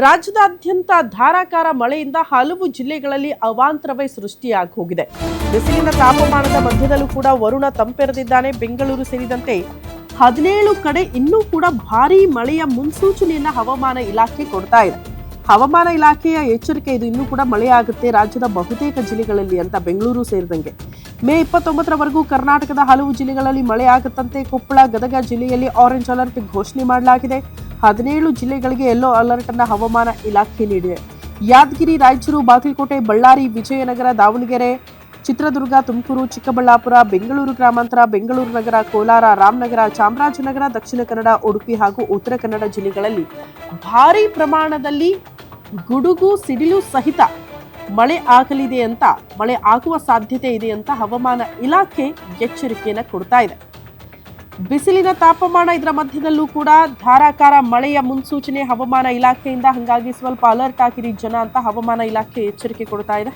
ರಾಜ್ಯದಾದ್ಯಂತ ಧಾರಾಕಾರ ಮಳೆಯಿಂದ ಹಲವು ಜಿಲ್ಲೆಗಳಲ್ಲಿ ಅವಾಂತರವೇ ಸೃಷ್ಟಿಯಾಗಿ ಹೋಗಿದೆ. ಬಿಸಿಲಿನ ತಾಪಮಾನದ ಮಧ್ಯದಲ್ಲೂ ಕೂಡ ವರುಣ ತಂಪೆರೆದಿದ್ದಾನೆ. ಬೆಂಗಳೂರು ಸೇರಿದಂತೆ 17 ಕಡೆ ಇನ್ನೂ ಕೂಡ ಭಾರೀ ಮಳೆಯ ಮುನ್ಸೂಚನೆಯನ್ನ ಹವಾಮಾನ ಇಲಾಖೆ ಕೊಡ್ತಾ ಇದೆ. ಹವಾಮಾನ ಇಲಾಖೆಯ ಎಚ್ಚರಿಕೆ ಇದು, ಇನ್ನೂ ಕೂಡ ಮಳೆ ಆಗುತ್ತೆ ರಾಜ್ಯದ ಬಹುತೇಕ ಜಿಲ್ಲೆಗಳಲ್ಲಿ ಅಂತ. ಬೆಂಗಳೂರು ಸೇರಿದಂಗೆ ಮೇ 29ರವರೆಗೂ ಕರ್ನಾಟಕದ ಹಲವು ಜಿಲ್ಲೆಗಳಲ್ಲಿ ಮಳೆ ಆಗುತ್ತಂತೆ. ಕೊಪ್ಪಳ, ಗದಗ ಜಿಲ್ಲೆಯಲ್ಲಿ ಆರೆಂಜ್ ಅಲರ್ಟ್ ಘೋಷಣೆ ಮಾಡಲಾಗಿದೆ. 17 ಜಿಲ್ಲೆಗಳಿಗೆ ಯೆಲ್ಲೋ ಅಲರ್ಟ್ ಅನ್ನ ಹವಾಮಾನ ಇಲಾಖೆ ನೀಡಿದೆ. ಯಾದಗಿರಿ, ರಾಯಚೂರು, ಬಾಗಲಕೋಟೆ, ಬಳ್ಳಾರಿ, ವಿಜಯನಗರ, ದಾವಣಗೆರೆ, ಚಿತ್ರದುರ್ಗ, ತುಮಕೂರು, ಚಿಕ್ಕಬಳ್ಳಾಪುರ, ಬೆಂಗಳೂರು ಗ್ರಾಮಾಂತರ, ಬೆಂಗಳೂರು ನಗರ, ಕೋಲಾರ, ರಾಮನಗರ, ಚಾಮರಾಜನಗರ, ದಕ್ಷಿಣ ಕನ್ನಡ, ಉಡುಪಿ ಹಾಗೂ ಉತ್ತರ ಕನ್ನಡ ಜಿಲ್ಲೆಗಳಲ್ಲಿ ಭಾರೀ ಪ್ರಮಾಣದಲ್ಲಿ ಗುಡುಗು ಸಿಡಿಲು ಸಹಿತ ಮಳೆ ಆಗಲಿದೆ ಅಂತ, ಮಳೆ ಆಗುವ ಸಾಧ್ಯತೆ ಇದೆ ಅಂತ ಹವಾಮಾನ ಇಲಾಖೆ ಎಚ್ಚರಿಕೆಯನ್ನು ಕೊಡ್ತಾ ಇದೆ. ಬಿಸಿಲಿನ ತಾಪಮಾನ ಇದರ ಮಧ್ಯದಲ್ಲೂ ಕೂಡ ಧಾರಾಕಾರ ಮಳೆಯ ಮುನ್ಸೂಚನೆ ಹವಾಮಾನ ಇಲಾಖೆಯಿಂದ, ಹಾಗಾಗಿ ಸ್ವಲ್ಪ ಅಲರ್ಟ್ ಆಗಿರಿ ಜನ ಅಂತ ಹವಾಮಾನ ಇಲಾಖೆ ಎಚ್ಚರಿಕೆ ಕೊಡ್ತಾ ಇದೆ.